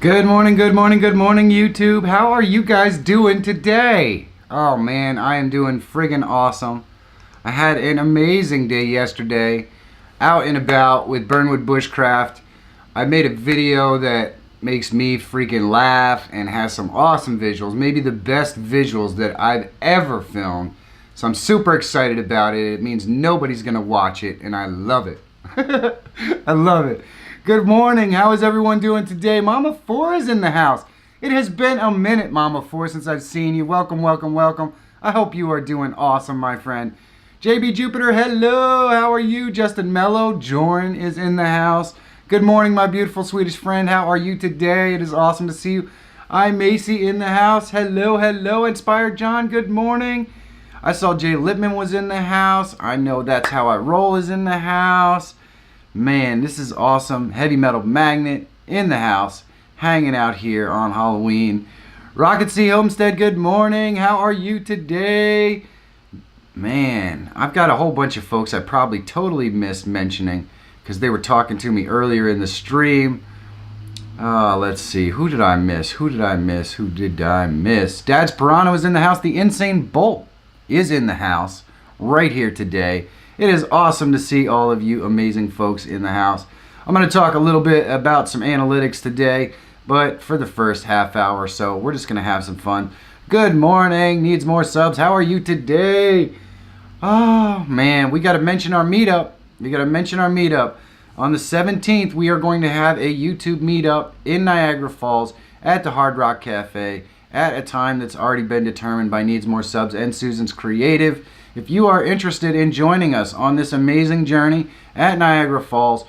Good morning, good morning, good morning, YouTube. How are you guys doing today? Oh man, I am doing friggin' awesome. I had an amazing day yesterday, out and about with Burnwood Bushcraft. I made a video that makes me freaking laugh and has some awesome visuals, maybe the best visuals that I've ever filmed. So I'm super excited about it. It means nobody's gonna watch it, and I love it. I love it. Good morning. How is everyone doing today? Mama 4 is in the house. It has been a minute, Mama 4, since I've seen you. Welcome, welcome, welcome. I hope you are doing awesome, my friend. JB Jupiter, hello. How are you? Justin Mello, Jorn is in the house. Good morning, my beautiful Swedish friend. How are you today? It is awesome to see you. I'm Macy in the house. Hello, hello. Inspired John, good morning. I saw Jay Lippman was in the house. I know That's How I Roll is in the house. Man, this is awesome. Heavy Metal Magnet in the house, hanging out here on Halloween. Rocket Sea Homestead, good morning. How are you today? Man, I've got a whole bunch of folks I probably totally missed mentioning because they were talking to me earlier in the stream. Let's see. Who did I miss? Who did I miss? Who did I miss? Dad's Piranha is in the house. The Insane Bolt is in the house right here today. It is awesome to see all of you amazing folks in the house. I'm going to talk a little bit about some analytics today, but for the first half hour or so, we're just going to have some fun. Good morning. Needs more subs. How are you today? Oh, man. We got to mention our meetup. We got to mention our meetup. On the 17th, we are going to have a YouTube meetup in Niagara Falls at the Hard Rock Cafe at a time that's already been determined by Needs More Subs and Susan's Creative. If you are interested in joining us on this amazing journey at Niagara Falls,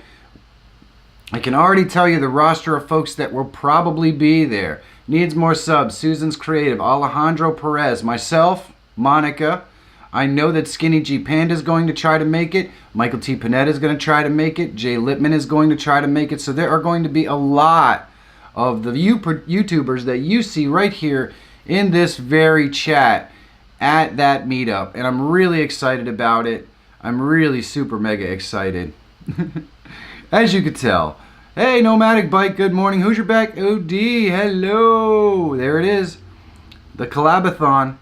I can already tell you the roster of folks that will probably be there. Needs More Subs, Susan's Creative, Alejandro Perez, myself, Monica. I know that Skinny G Panda is going to try to make it. Michael T. Panetta is going to try to make it. Jay Lippman is going to try to make it. So there are going to be a lot of the YouTubers that you see right here in this very chat at that meetup, and I'm really excited about it. I'm really super mega excited. As you could tell. Hey, Nomadic Bike, good morning. Who's your back? OD, hello. There it is. The Collabathon.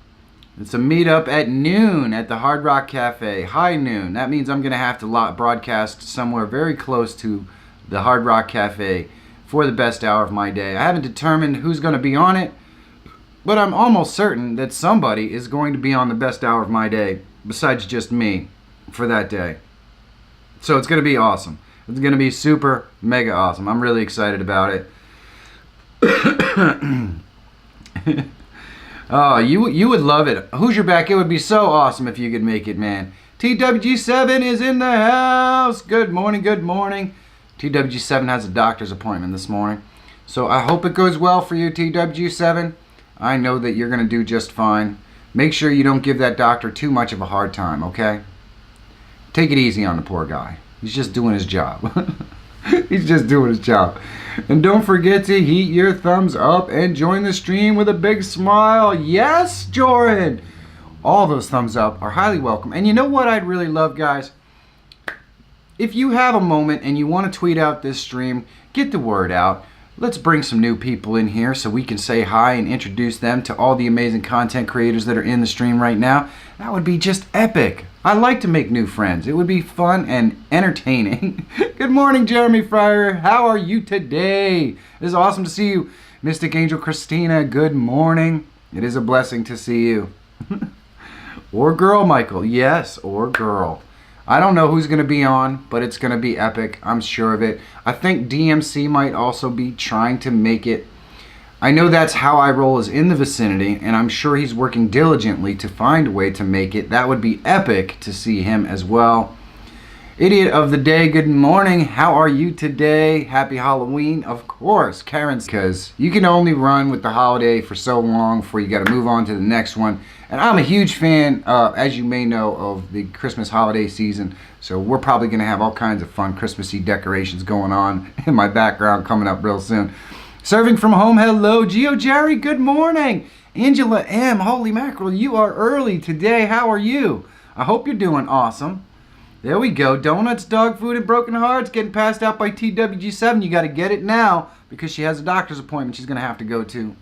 It's a meetup at noon at the Hard Rock Cafe. High noon. That means I'm going to have to broadcast somewhere very close to the Hard Rock Cafe for the best hour of my day. I haven't determined who's going to be on it, but I'm almost certain that somebody is going to be on the best hour of my day, besides just me, for that day. So it's going to be awesome. It's going to be super, mega awesome. I'm really excited about it. Oh, you would love it. Who's your back? It would be so awesome if you could make it, man. TWG7 is in the house. Good morning, good morning. TWG7 has a doctor's appointment this morning. So I hope it goes well for you, TWG7. I know that you're going to do just fine. Make sure you don't give that doctor too much of a hard time, okay? Take it easy on the poor guy. He's just doing his job. He's just doing his job. And don't forget to heat your thumbs up and join the stream with a big smile. Yes, Jordan! All those thumbs up are highly welcome. And you know what I'd really love, guys? If you have a moment and you want to tweet out this stream, get the word out. Let's bring some new people in here so we can say hi and introduce them to all the amazing content creators that are in the stream right now. That would be just epic. I like to make new friends. It would be fun and entertaining. Good morning, Jeremy Feyrer. How are you today? It is awesome to see you. Mystic Angel Christina, good morning. It is a blessing to see you. Or girl, Michael. Yes, or girl. I don't know who's going to be on, but it's going to be epic. I'm sure of it. I think DMC might also be trying to make it. I know That's How I Roll is in the vicinity, and I'm sure he's working diligently to find a way to make it. That would be epic to see him as well. Idiot of the day, good morning. How are you today? Happy Halloween. Of course, Karen's, because you can only run with the holiday for so long before you got to move on to the next one. And I'm a huge fan, as you may know, of the Christmas holiday season. So we're probably going to have all kinds of fun Christmassy decorations going on in my background coming up real soon. Serving from home, hello. Geo Jerry, good morning. Angela M, holy mackerel, you are early today. How are you? I hope you're doing awesome. There we go. Donuts, dog food, and broken hearts getting passed out by TWG7. You got to get it now because she has a doctor's appointment she's going to have to go to.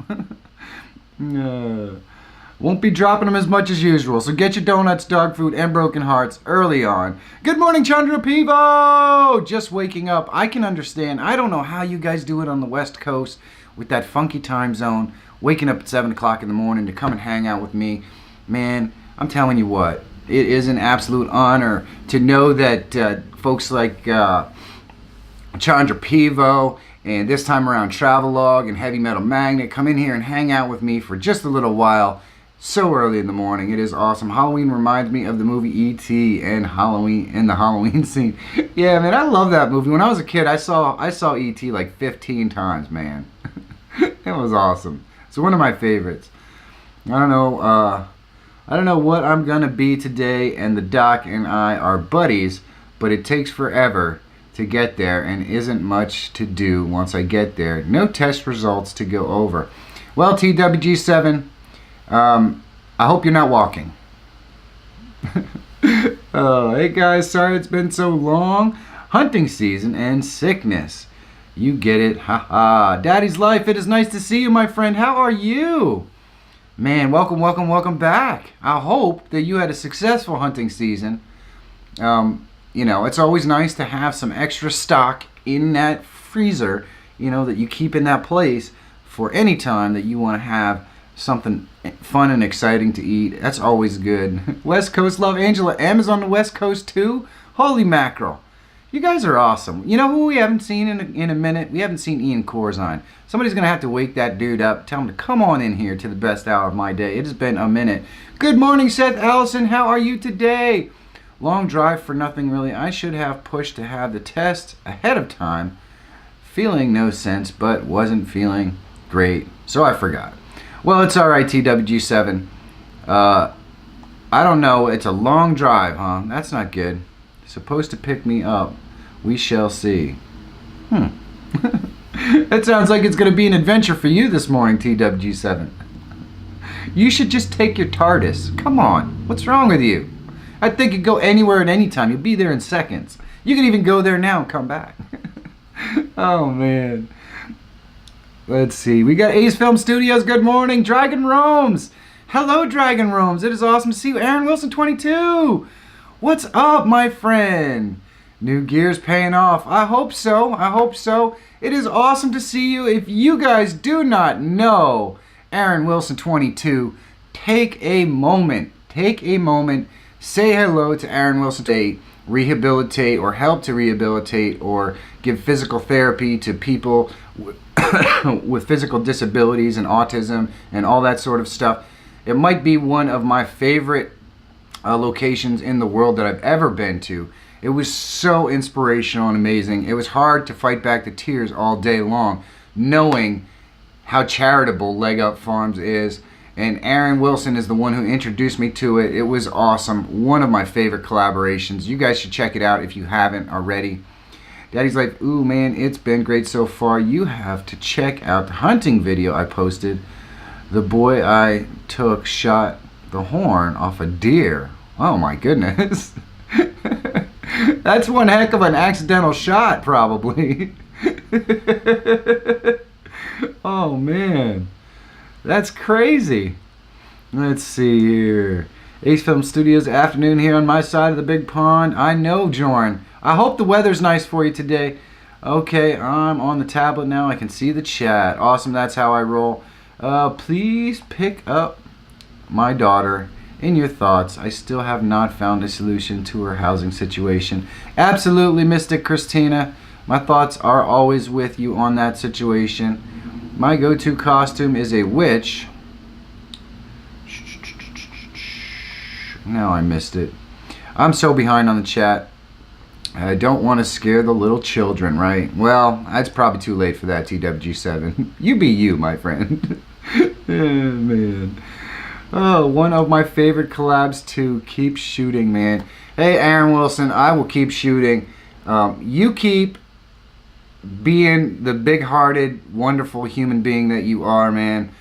Won't be dropping them as much as usual. So get your donuts, dog food, and broken hearts early on. Good morning, Chandra Pivo! Just waking up. I can understand. I don't know how you guys do it on the West Coast with that funky time zone. Waking up at 7 o'clock in the morning to come and hang out with me. Man, I'm telling you what. It is an absolute honor to know that folks like Chandra Pivo and this time around Travelog and Heavy Metal Magnet come in here and hang out with me for just a little while so early in the morning. It is awesome. Halloween reminds me of the movie E.T. and Halloween and the Halloween scene. Yeah, man, I love that movie. When I was a kid, I saw E.T. like 15 times, man. It was awesome. It's one of my favorites. I don't know what I'm gonna be today, and the doc and I are buddies, but it takes forever to get there and isn't much to do once I get there. No test results to go over. Well, TWG7, I hope you're not walking. Oh, hey guys, sorry it's been so long. Hunting season and sickness. You get it, haha. Daddy's life, it is nice to see you, my friend. How are you? Man, welcome back. I hope that you had a successful hunting season. You know, it's always nice to have some extra stock in that freezer, you know, that you keep in that place for any time that you want to have something fun and exciting to eat. That's always good. West Coast love, Angela. Am's on the West Coast too? Holy mackerel. You guys are awesome. You know who we haven't seen in a minute? We haven't seen Ian Corzine. Somebody's going to have to wake that dude up. Tell him to come on in here to the best hour of my day. It has been a minute. Good morning, Seth Allison. How are you today? Long drive for nothing really. I should have pushed to have the test ahead of time. Feeling no sense, but wasn't feeling great. So I forgot. Well, it's all right, TWG7. I don't know. It's a long drive, huh? That's not good. Supposed to pick me up. We shall see. That sounds like it's going to be an adventure for you this morning, TWG7. You should just take your TARDIS. Come on. What's wrong with you? I think you'd go anywhere at any time. You'll be there in seconds. You can even go there now and come back. Oh, man. Let's see. We got Ace Film Studios. Good morning. Dragon Roams. Hello, Dragon Roams. It is awesome to see you. Aaron Wilson 22. What's up, my friend? New gear's paying off. I hope so. I hope so. It is awesome to see you. If you guys do not know Aaron Wilson 22, take a moment. Take a moment. Say hello to Aaron Wilson 28. Rehabilitate or help to rehabilitate or give physical therapy to people with physical disabilities and autism and all that sort of stuff. It might be one of my favorite locations in the world that I've ever been to. It was so inspirational and amazing. It was hard to fight back the tears all day long, knowing how charitable Leg Up Farms is. And Aaron Wilson is the one who introduced me to it. It was awesome. One of my favorite collaborations. You guys should check it out if you haven't already. Daddy's like, ooh man, it's been great so far. You have to check out the hunting video I posted. The boy I took shot the horn off a deer. Oh my goodness. That's one heck of an accidental shot, probably. Oh man. That's crazy. Let's see here. Ace Film Studios afternoon here on my side of the big pond. I know, Jorn. I hope the weather's nice for you today. Okay, I'm on the tablet now. I can see the chat. Awesome, that's how I roll. Please pick up my daughter in your thoughts. I still have not found a solution to her housing situation. Absolutely, Mystic Christina. My thoughts are always with you on that situation. My go-to costume is a witch. Now I missed it. I'm so behind on the chat. I don't want to scare the little children, right? Well, it's probably too late for that, TWG7. You be you, my friend. Oh, man. Oh, one of my favorite collabs to keep shooting, man. Hey, Aaron Wilson, I will keep shooting. You keep being the big-hearted, wonderful human being that you are, man.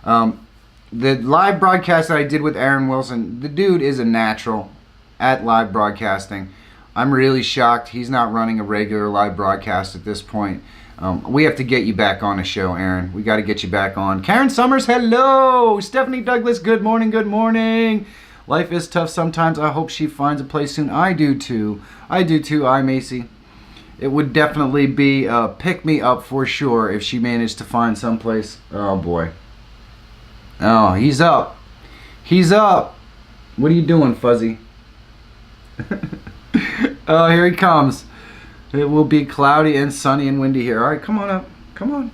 The live broadcast that I did with Aaron Wilson, the dude is a natural at live broadcasting. I'm really shocked he's not running a regular live broadcast at this point. We have to get you back on the show, Aaron. We got to get you back on. Karen Summers, hello. Stephanie Douglas, good morning, good morning. Life is tough sometimes. I hope she finds a place soon. I do too. I do too, Macy. It would definitely be pick me up for sure if she managed to find someplace. Oh, boy. Oh, he's up. He's up. What are you doing, Fuzzy? Oh, here he comes. It will be cloudy and sunny and windy here. All right, come on up. Come on.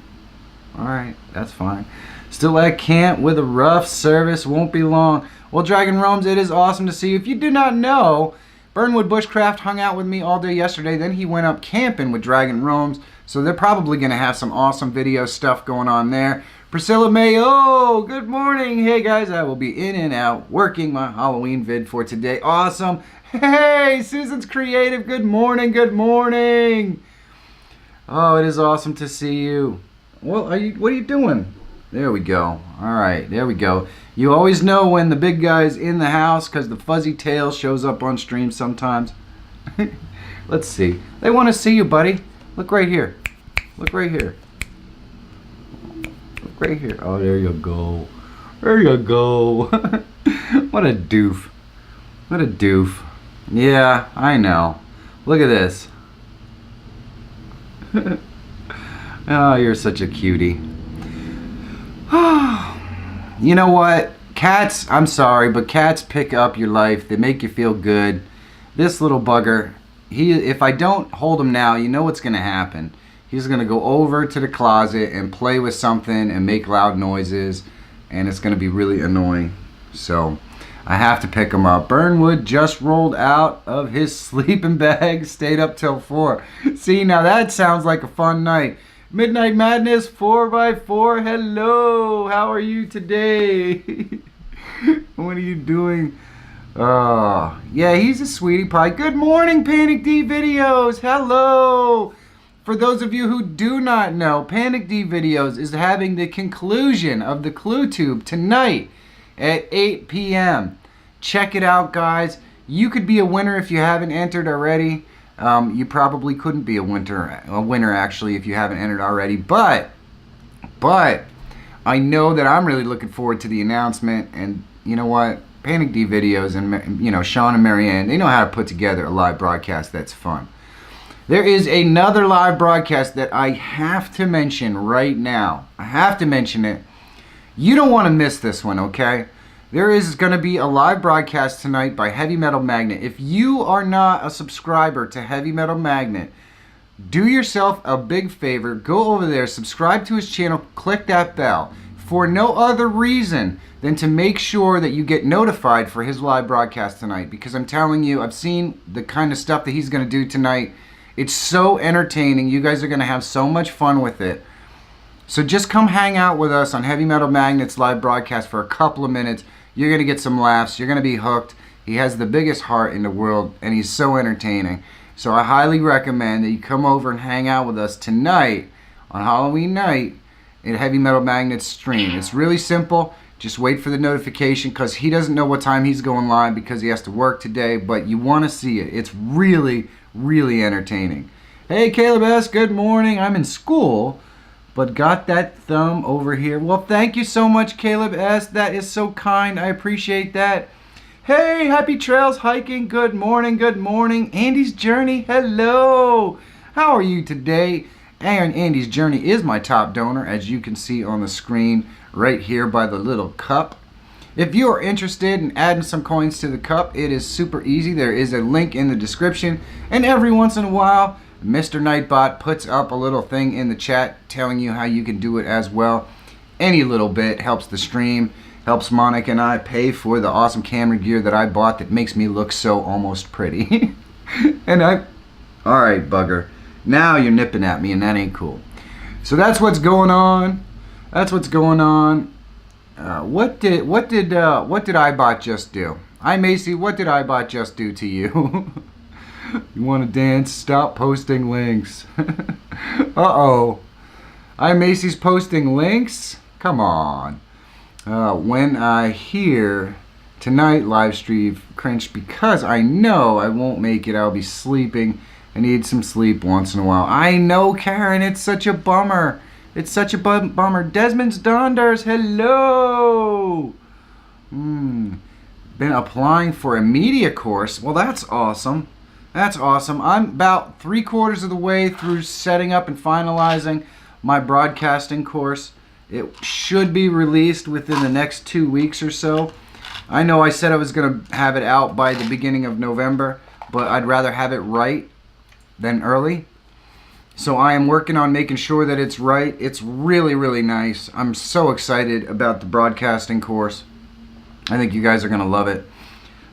All right, that's fine. Still at camp with a rough service. Won't be long. Well, Dragon Roams, it is awesome to see you. If you do not know, Burnwood Bushcraft hung out with me all day yesterday. Then he went up camping with Dragon Roams. So they're probably going to have some awesome video stuff going on there. Priscilla Mayo, good morning. Hey, guys, I will be in and out working my Halloween vid for today. Awesome. Hey, Susan's Creative, good morning, good morning. Oh, it is awesome to see you. Well, what are you doing? There we go. All right, there we go. You always know when the big guy's in the house because the fuzzy tail shows up on stream sometimes. Let's see. They want to see you, buddy. Look right here. Look right here. Look right here. Oh, there you go. There you go. What a doof. What a doof. Yeah, I know. Look at this. Oh, you're such a cutie. You know what? Cats, I'm sorry, but cats pick up your life. They make you feel good. This little bugger, if I don't hold him now, you know what's going to happen. He's going to go over to the closet and play with something and make loud noises, and it's going to be really annoying. So I have to pick him up. Burnwood just rolled out of his sleeping bag, stayed up till 4. See, now that sounds like a fun night. Midnight Madness 4x4, hello. How are you today? What are you doing? Oh, yeah, he's a sweetie pie. Good morning, Panic D Videos. Hello. For those of you who do not know, Panic D Videos is having the conclusion of the Clue Tube tonight at 8 p.m. Check it out, guys. You could be a winner if you haven't entered already. You probably couldn't be a winner actually if you haven't entered already. But I know that I'm really looking forward to the announcement. And you know what? Panic D Videos and Sean and Marianne, they know how to put together a live broadcast that's fun. There is another live broadcast that I have to mention right now. I have to mention it. You don't want to miss this one, okay? There is going to be a live broadcast tonight by Heavy Metal Magnet. If you are not a subscriber to Heavy Metal Magnet, do yourself a big favor. Go over there, subscribe to his channel, click that bell. For no other reason than to make sure that you get notified for his live broadcast tonight. Because I'm telling you, I've seen the kind of stuff that he's going to do tonight. It's so entertaining. You guys are going to have so much fun with it. So just come hang out with us on Heavy Metal Magnet's live broadcast for a couple of minutes. You're going to get some laughs. You're going to be hooked. He has the biggest heart in the world, and he's so entertaining. So I highly recommend that you come over and hang out with us tonight on Halloween night at Heavy Metal Magnet's stream. It's really simple. Just wait for the notification because he doesn't know what time he's going live because he has to work today, but you want to see it. It's really, really entertaining. Hey, Caleb S., good morning. I'm in school, but got that thumb over here. Well, thank you so much, Caleb S. That is so kind. I appreciate that. Hey, happy trails hiking. Good morning, good morning. Andy's Journey, hello. How are you today? And Andy's Journey is my top donor, as you can see on the screen right here by the little cup. If you are interested in adding some coins to the cup, it is super easy. There is a link in the description, and every once in a while, Mr. Nightbot puts up a little thing in the chat telling you how you can do it as well. Any little bit helps the stream, helps Monica and I pay for the awesome camera gear that I bought that makes me look so almost pretty. Alright, bugger. Now you're nipping at me and that ain't cool. So that's what's going on. That's what's going on. What did iBot just do? Macy, what did iBot just do to you? You want to dance? Stop posting links. Uh-oh. Macy's posting links? Come on. When I hear tonight live stream cringe because I know I won't make it. I'll be sleeping. I need some sleep once in a while. I know, Karen, it's such a bummer. It's such a bummer. Desmond's Donders, hello. Been applying for a media course. Well, that's awesome. That's awesome. I'm about 3/4 of the way through setting up and finalizing my broadcasting course. It should be released within the next 2 weeks or so. I know I said I was going to have it out by the beginning of November, but I'd rather have it right than early. So I am working on making sure that it's right. It's really, really nice. I'm so excited about the broadcasting course. I think you guys are going to love it.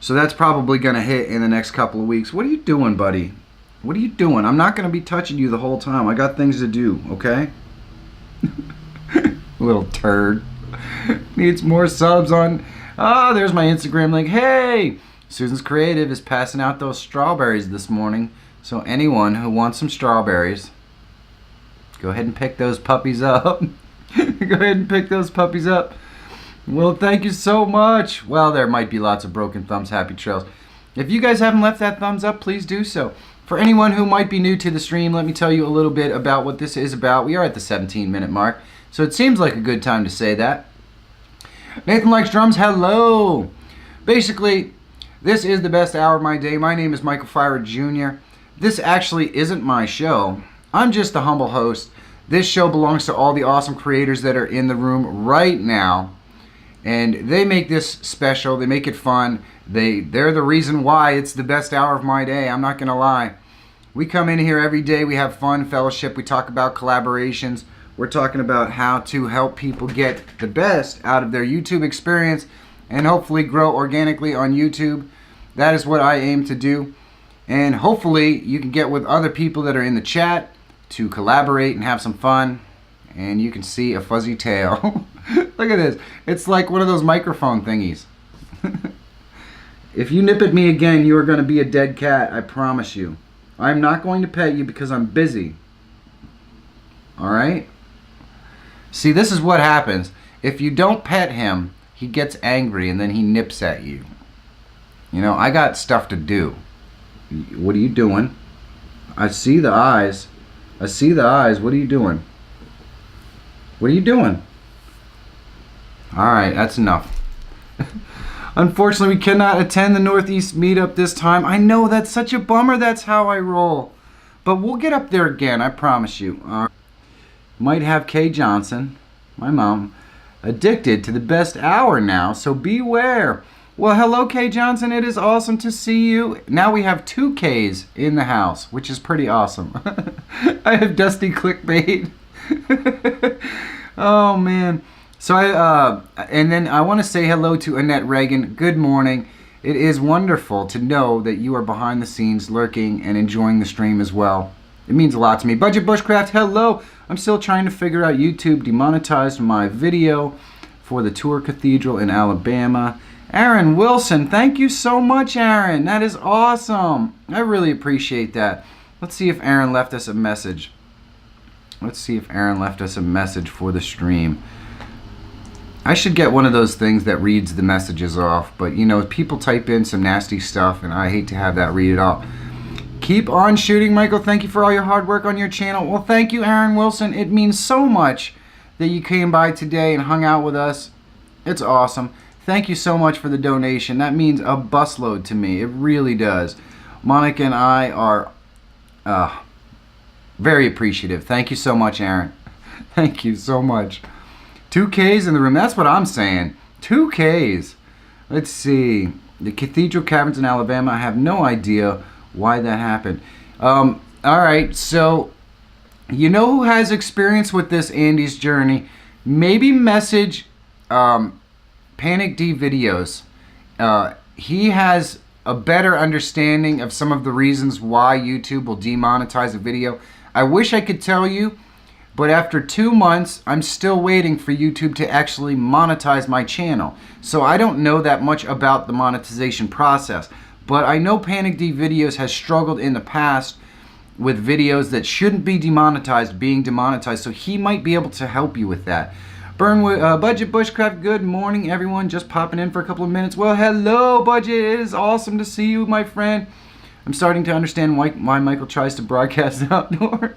So that's probably going to hit in the next couple of weeks. What are you doing, buddy? What are you doing? I'm not going to be touching you the whole time. I got things to do, okay? Little turd. Needs more subs on... Ah, there's my Instagram link. Hey! Susan's Creative is passing out those strawberries this morning. So anyone who wants some strawberries, go ahead and pick those puppies up. Go ahead and pick those puppies up. Well, thank you so much. Well, there might be lots of broken thumbs, happy trails. If you guys haven't left that thumbs up, please do so. For anyone who might be new to the stream, let me tell you a little bit about what this is about. We are at the 17-minute mark, so it seems like a good time to say that. Nathan Likes Drums, hello. Basically, this is the best hour of my day. My name is Michael Feyrer Jr. This actually isn't my show. I'm just the humble host. This show belongs to all the awesome creators that are in the room right now. And they make this special. They make it fun. They're the reason why it's the best hour of my day. I'm not going to lie. We come in here every day. We have fun, fellowship. We talk about collaborations. We're talking about how to help people get the best out of their YouTube experience and hopefully grow organically on YouTube. That is what I aim to do. And hopefully you can get with other people that are in the chat to collaborate and have some fun. And you can see a fuzzy tail. Look at this. It's like one of those microphone thingies. If you nip at me again, you are going to be a dead cat. I promise you. I'm not going to pet you because I'm busy. Alright? See, this is what happens. If you don't pet him, he gets angry and then he nips at you. You know, I got stuff to do. What are you doing? I see the eyes. I see the eyes. What are you doing? What are you doing? Alright, that's enough. Unfortunately, we cannot attend the Northeast meetup this time. I know, that's such a bummer. That's how I roll. But we'll get up there again, I promise you. Might have Kay Johnson, my mom, addicted to the best hour now, so beware. Well, hello, Kay Johnson. It is awesome to see you. Now we have 2 Ks in the house, which is pretty awesome. I have Dusty Clickbait. Oh, man. So and then I want to say hello to Annette Reagan. Good morning. It is wonderful to know that you are behind the scenes lurking and enjoying the stream as well. It means a lot to me. Budget Bushcraft, hello. I'm still trying to figure out YouTube demonetized my video for the Tour Cathedral in Alabama. Aaron Wilson, thank you so much, Aaron. That is awesome. I really appreciate that. Let's see if Aaron left us a message. Let's see if Aaron left us a message for the stream. I should get one of those things that reads the messages off, but you know, people type in some nasty stuff and I hate to have that read it off. Keep on shooting, Michael. Thank you for all your hard work on your channel. Well, thank you, Aaron Wilson. It means so much that you came by today and hung out with us. It's awesome. Thank you so much for the donation. That means a busload to me. It really does. Monica and I are very appreciative. Thank you so much, Aaron. Thank you so much. 2 Ks in the room. That's what I'm saying. 2 Ks. Let's see. The Cathedral Caverns in Alabama. I have no idea why that happened. All right. So, you know who has experience with this Andy's journey? Maybe message Panic D Videos. He has a better understanding of some of the reasons why YouTube will demonetize a video. I wish I could tell you, but after 2 months, I'm still waiting for YouTube to actually monetize my channel. So I don't know that much about the monetization process. But I know Panic D Videos has struggled in the past with videos that shouldn't be demonetized being demonetized. So he might be able to help you with that. Budget Bushcraft, good morning, everyone. Just popping in for a couple of minutes. Well, hello, Budget. It is awesome to see you, my friend. I'm starting to understand why Michael tries to broadcast outdoors.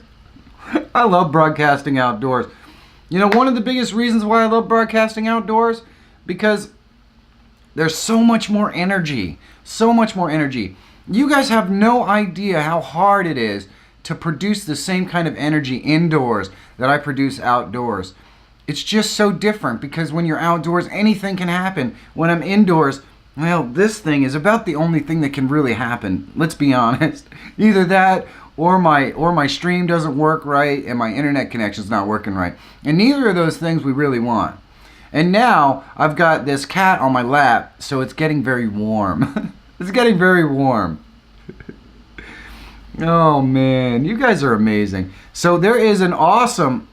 I love broadcasting outdoors. You know, one of the biggest reasons why I love broadcasting outdoors, because there's so much more energy. So much more energy. You guys have no idea how hard it is to produce the same kind of energy indoors that I produce outdoors. It's just so different because when you're outdoors, anything can happen. When I'm indoors, well, this thing is about the only thing that can really happen. Let's be honest. Either that or my stream doesn't work right and my internet connection's not working right. And neither of those things we really want. And now I've got this cat on my lap, so it's getting very warm. It's getting very warm. Oh man, you guys are amazing. So there is an awesome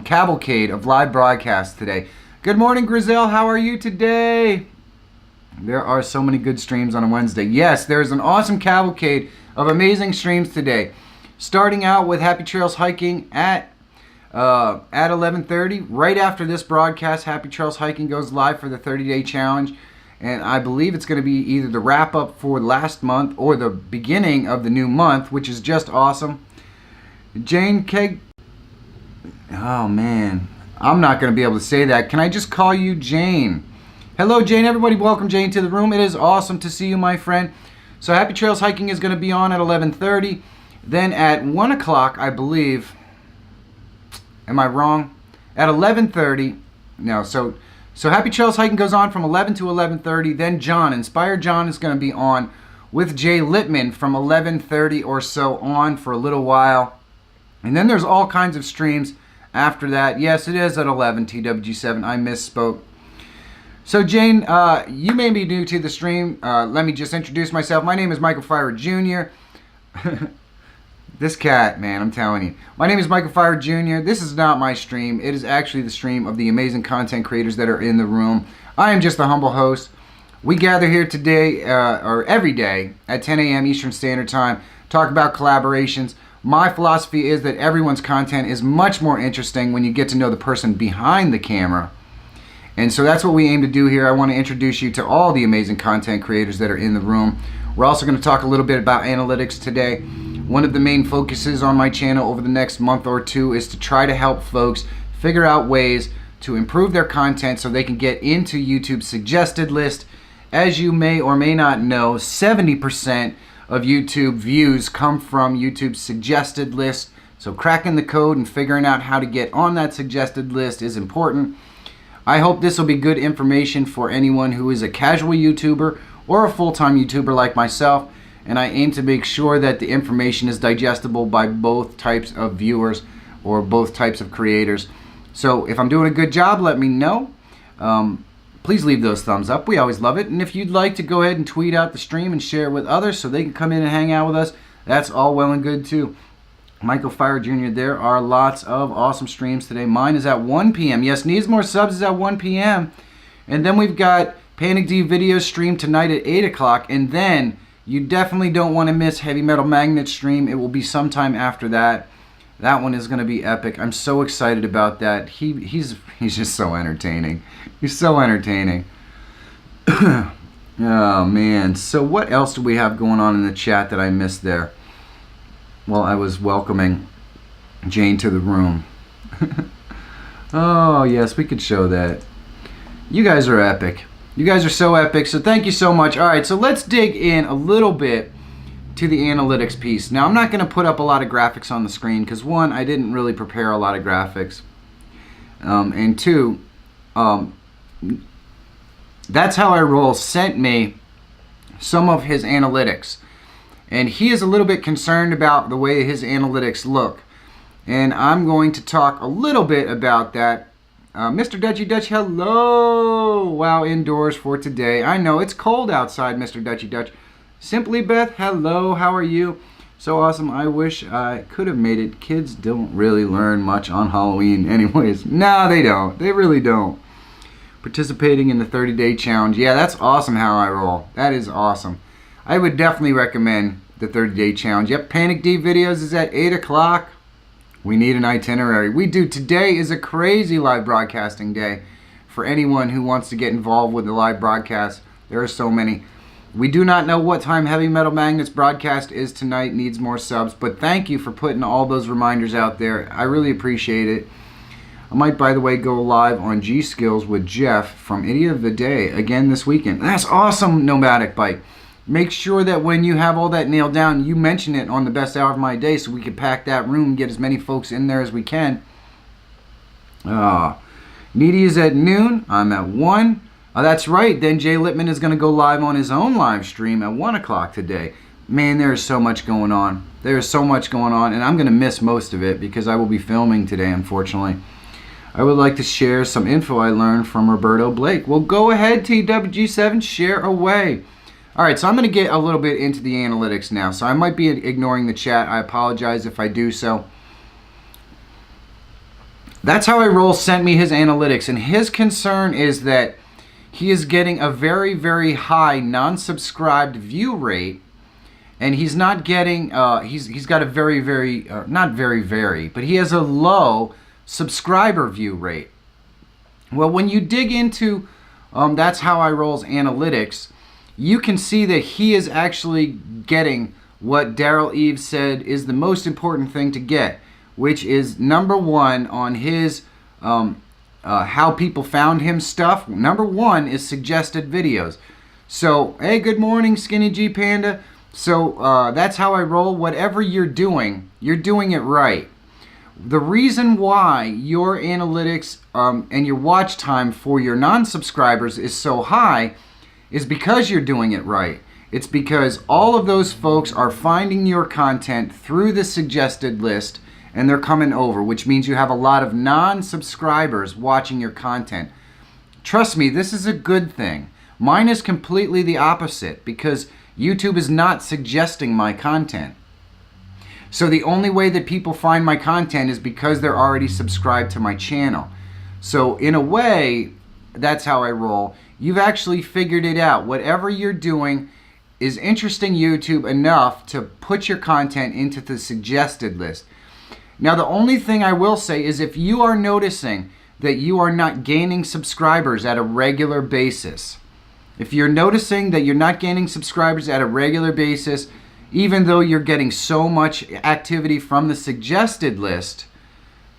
cavalcade of live broadcasts today. Good morning, Grizel. How are you today? There are so many good streams on a Wednesday. Yes, there's an awesome cavalcade of amazing streams today. Starting out with Happy Trails Hiking at 11:30. Right after this broadcast, Happy Trails Hiking goes live for the 30-day challenge. And I believe it's going to be either the wrap-up for last month or the beginning of the new month, which is just awesome. Jane Keg... Oh, man. I'm not going to be able to say that. Can I just call you Jane? Hello, Jane. Everybody, welcome Jane to the room. It is awesome to see you, my friend. So Happy Trails Hiking is going to be on at 11:30. Then at 1 o'clock, I believe... Am I wrong? At 11:30... No, So Happy Trails Hiking goes on from 11 to 11:30. Then Inspired John is going to be on with Jay Littman from 11:30 or so on for a little while. And then there's all kinds of streams after that. Yes, it is at 11, TWG7. I misspoke. So Jane, you may be new to the stream. Let me just introduce myself. My name is Michael Feyrer Jr. This cat, man, I'm telling you. My name is Michael Feyrer Jr. This is not my stream. It is actually the stream of the amazing content creators that are in the room. I am just a humble host. We gather here today, or every day, at 10 a.m. Eastern Standard Time, talk about collaborations. My philosophy is that everyone's content is much more interesting when you get to know the person behind the camera. And so that's what we aim to do here. I want to introduce you to all the amazing content creators that are in the room. We're also going to talk a little bit about analytics today. One of the main focuses on my channel over the next month or two is to try to help folks figure out ways to improve their content so they can get into YouTube's suggested list. As you may or may not know, 70% of YouTube views come from YouTube's suggested list. So cracking the code and figuring out how to get on that suggested list is important. I hope this will be good information for anyone who is a casual YouTuber or a full-time YouTuber like myself. And I aim to make sure that the information is digestible by both types of viewers or both types of creators. So if I'm doing a good job, let me know. Please leave those thumbs up. We always love it. And if you'd like to go ahead and tweet out the stream and share it with others so they can come in and hang out with us, that's all well and good too. Michael Feyrer Jr., there are lots of awesome streams today. Mine is at 1 p.m. Yes, Needs More Subs is at 1 p.m. And then we've got Panic D video stream tonight at 8 o'clock. And then you definitely don't want to miss Heavy Metal Magnet stream. It will be sometime after that. That one is going to be epic. I'm so excited about that. He's just so entertaining. He's so entertaining. Oh, man. So what else do we have going on in the chat that I missed there? Well, I was welcoming Jane to the room. Oh, yes, we could show that. You guys are epic. You guys are so epic, so thank you so much. All right, so let's dig in a little bit to the analytics piece. Now, I'm not going to put up a lot of graphics on the screen because, one, I didn't really prepare a lot of graphics. And two, That's How I Roll sent me some of his analytics. And he is a little bit concerned about the way his analytics look. And I'm going to talk a little bit about that. Mr. Dutchy Dutch, hello! Wow, indoors for today. I know, it's cold outside, Mr. Dutchy Dutch. Simply Beth, hello, how are you? So awesome, I wish I could have made it. Kids don't really learn much on Halloween anyways. No, they don't. They really don't. Participating in the 30-day challenge. Yeah, that's awesome how I roll. That is awesome. I would definitely recommend the 30-day challenge. Yep, Panic D videos is at 8 o'clock. We need an itinerary. We do. Today is a crazy live broadcasting day for anyone who wants to get involved with the live broadcast. There are so many. We do not know what time Heavy Metal Magnets broadcast is tonight. Needs more subs. But thank you for putting all those reminders out there. I really appreciate it. I might, by the way, go live on G Skills with Jeff from Idiot of the Day again this weekend. That's awesome, Nomadic Bike. Make sure that when you have all that nailed down, you mention it on the best hour of my day so we can pack that room and get as many folks in there as we can. Needy is at noon. I'm at 1. That's right. Then Jay Littman is going to go live on his own live stream at 1 o'clock today. Man, there's so much going on. There's so much going on, and I'm going to miss most of it because I will be filming today, unfortunately. I would like to share some info I learned from Roberto Blake. Well, go ahead, TWG7, share away. All right, so I'm going to get a little bit into the analytics now. So I might be ignoring the chat. I apologize if I do so. That's How I Roll sent me his analytics, and his concern is that he is getting a very, very high non-subscribed view rate, and he's not getting, he's got a very, very, not very, but he has a low subscriber view rate. Well, when you dig into That's How I Roll's analytics, you can see that he is actually getting what Daryl Eves said is the most important thing to get, which is number 1 on his how people found him stuff. Number 1 is suggested videos. So, hey, good morning, Skinny G Panda. So, That's How I Roll. Whatever you're doing it right. The reason why your analytics and your watch time for your non-subscribers is so high is because you're doing it right. It's because all of those folks are finding your content through the suggested list and they're coming over, which means you have a lot of non-subscribers watching your content. Trust me, this is a good thing. Mine is completely the opposite because YouTube is not suggesting my content. So the only way that people find my content is because they're already subscribed to my channel. So in a way, That's How I Roll. You've actually figured it out. Whatever you're doing is interesting YouTube enough to put your content into the suggested list. Now, the only thing I will say is if you are noticing that you are not gaining subscribers at a regular basis, if you're noticing that you're not gaining subscribers at a regular basis, even though you're getting so much activity from the suggested list,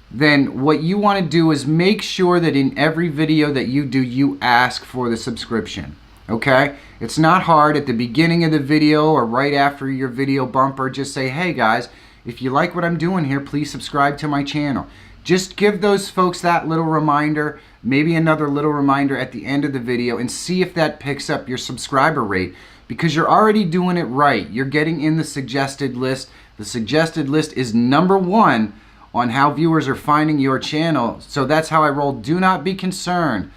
then what you want to do is make sure that in every video that you do, you ask for the subscription. Okay? It's not hard. At the beginning of the video or right after your video bumper, just say, hey guys, if you like what I'm doing here, please subscribe to my channel. Just give those folks that little reminder, maybe another little reminder at the end of the video, and see if that picks up your subscriber rate. Because you're already doing it right. You're getting in the suggested list. The suggested list is number 1 on how viewers are finding your channel. So That's How I Roll. Do not be concerned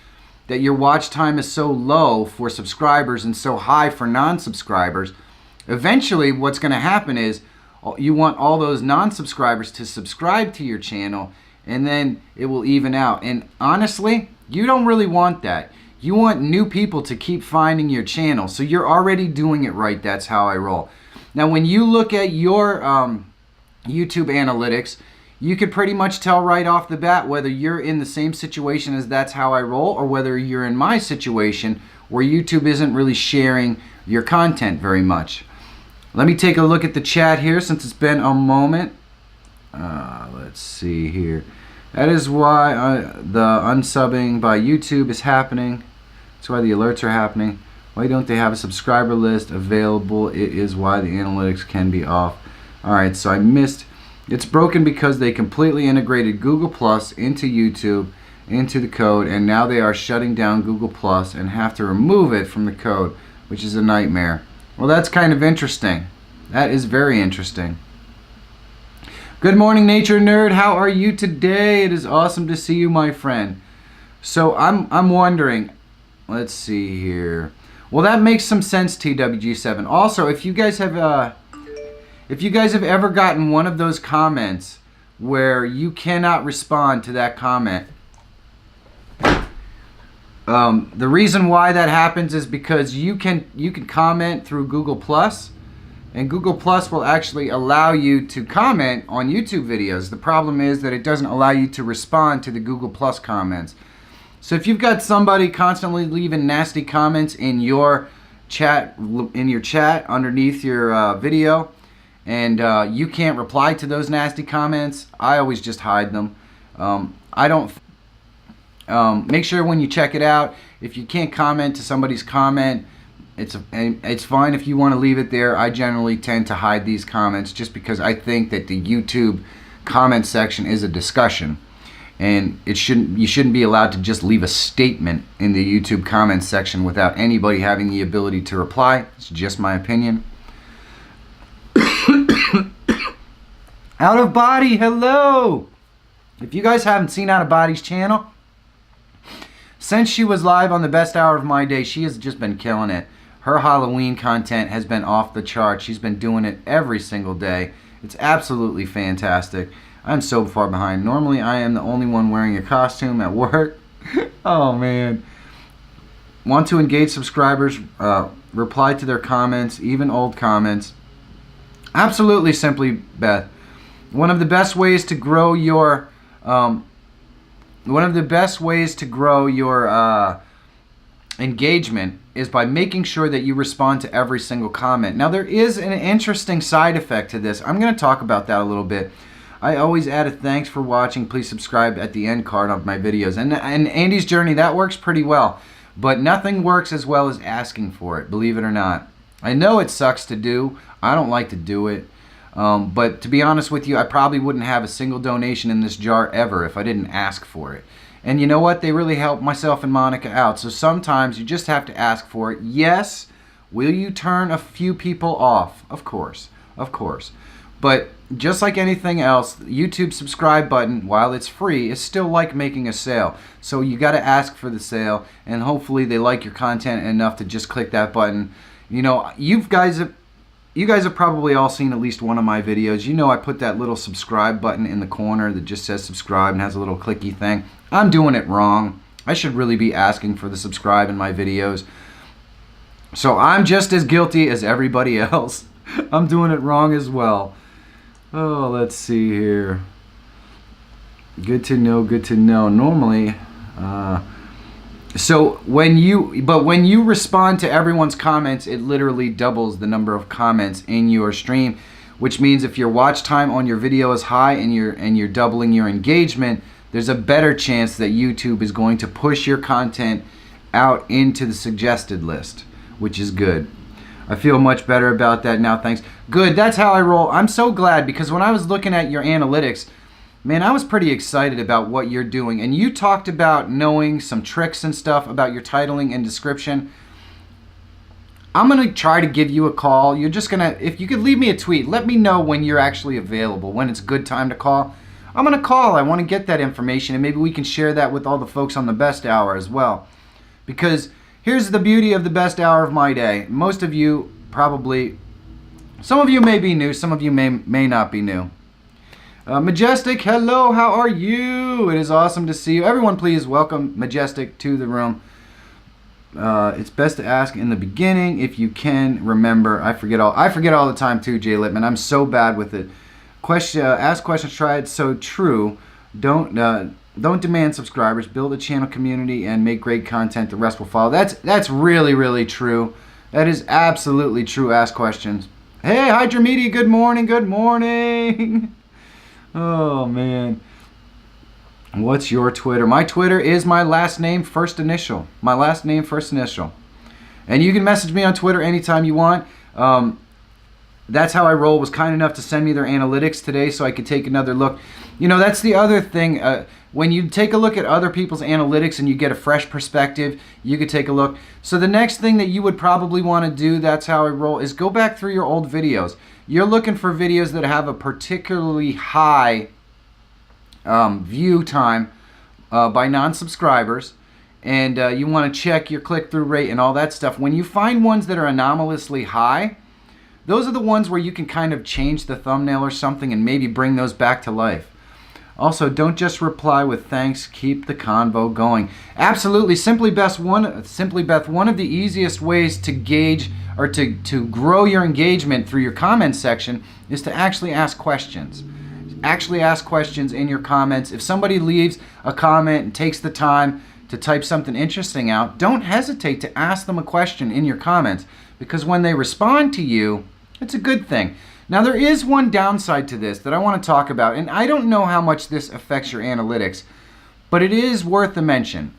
that your watch time is so low for subscribers and so high for non-subscribers. Eventually, what's going to happen is you want all those non-subscribers to subscribe to your channel, and then it will even out. And honestly, you don't really want that. You want new people to keep finding your channel. So you're already doing it right. That's How I Roll. Now, when you look at your YouTube analytics, you could pretty much tell right off the bat whether you're in the same situation as That's How I Roll or whether you're in my situation where YouTube isn't really sharing your content very much. Let me take a look at the chat here since it's been a moment. Let's see here. That is why the unsubbing by YouTube is happening. That's why the alerts are happening. Why don't they have a subscriber list available? It is why the analytics can be off. Alright, so I missed. It's broken because they completely integrated Google Plus into YouTube, into the code, and now they are shutting down Google Plus and have to remove it from the code, which is a nightmare. Well, that's kind of interesting. That is very interesting. Good morning, Nature Nerd. How are you today? It is awesome to see you, my friend. So I'm wondering. Let's see here. Well, that makes some sense, TWG7. Also, if you guys have ever gotten one of those comments where you cannot respond to that comment, the reason why that happens is because you can comment through Google Plus, And Google Plus will actually allow you to comment on YouTube videos. The problem is that it doesn't allow you to respond to the Google Plus comments. So if you've got somebody constantly leaving nasty comments in your chat underneath your video, and you can't reply to those nasty comments, I always just hide them. I don't. Make sure when you check it out, if you can't comment to somebody's comment, it's fine if you want to leave it there. I generally tend to hide these comments just because I think that the YouTube comment section is a discussion, and you shouldn't be allowed to just leave a statement in the YouTube comment section without anybody having the ability to reply. It's just my opinion. Out of Body, hello! If you guys haven't seen Out of Body's channel, since she was live on the best hour of my day, she has just been killing it. Her Halloween content has been off the charts. She's been doing it every single day. It's absolutely fantastic. I'm so far behind. Normally, I am the only one wearing a costume at work. Oh, man. Want to engage subscribers, reply to their comments, even old comments. Absolutely, Simply Beth. One of the best ways to grow your engagement is by making sure that you respond to every single comment. Now, there is an interesting side effect to this. I'm going to talk about that a little bit. I always add a thanks for watching, please subscribe at the end card of my videos. And Andy's Journey, that works pretty well. But nothing works as well as asking for it, believe it or not. I know it sucks to do. I don't like to do it. But to be honest with you, I probably wouldn't have a single donation in this jar ever if I didn't ask for it. And you know what? They really help myself and Monica out. So sometimes you just have to ask for it. Yes, will you turn a few people off? Of course. Of course. But just like anything else, the YouTube subscribe button, while it's free, is still like making a sale. So you got to ask for the sale, and hopefully they like your content enough to just click that button. You know, you guys have probably all seen at least one of my videos. You know I put that little subscribe button in the corner that just says subscribe and has a little clicky thing. I'm doing it wrong. I should really be asking for the subscribe in my videos. So I'm just as guilty as everybody else. I'm doing it wrong as well. Oh, let's see here. Good to know, good to know. Normally, so when you respond to everyone's comments, it literally doubles the number of comments in your stream, which means if your watch time on your video is high and you're doubling your engagement, there's a better chance that YouTube is going to push your content out into the suggested list, which is good. I feel much better about that now, thanks. Good, that's how I roll. I'm so glad, because when I was looking at your analytics, man, I was pretty excited about what you're doing. And you talked about knowing some tricks and stuff about your titling and description. I'm going to try to give you a call. You're just going to, if you could leave me a tweet, let me know when you're actually available, when it's a good time to call. I'm going to call. I want to get that information, and maybe we can share that with all the folks on the best hour as well. Because here's the beauty of the best hour of my day. Most of you probably, some of you may be new, some of you may not be new. Majestic, hello, how are you? It is awesome to see you. Everyone, please welcome Majestic to the room. It's best to ask in the beginning if you can remember. I forget all the time too, Jay Littman. I'm so bad with it. Ask questions, try it. So true. Don't demand subscribers. Build a channel community and make great content. The rest will follow. That's really, really true. That is absolutely true. Ask questions. Hey, Hydra Media. Good morning. Good morning. Oh man. What's your Twitter? My Twitter is my last name, first initial. My last name, first initial. And you can message me on Twitter anytime you want. That's how I roll. Was kind enough to send me their analytics today so I could take another look. You know, that's the other thing. When you take a look at other people's analytics and you get a fresh perspective, you could take a look. So the next thing that you would probably want to do, that's how I roll, is go back through your old videos. You're looking for videos that have a particularly high view time by non-subscribers, and you want to check your click-through rate and all that stuff. When you find ones that are anomalously high, those are the ones where you can kind of change the thumbnail or something and maybe bring those back to life. Also, don't just reply with thanks, keep the convo going. Absolutely. Simply Beth, one of the easiest ways to gauge or to grow your engagement through your comment section is to actually ask questions. Actually ask questions in your comments. If somebody leaves a comment and takes the time to type something interesting out, don't hesitate to ask them a question in your comments, because when they respond to you, it's a good thing. Now, there is one downside to this that I want to talk about, and I don't know how much this affects your analytics, but it is worth a mention.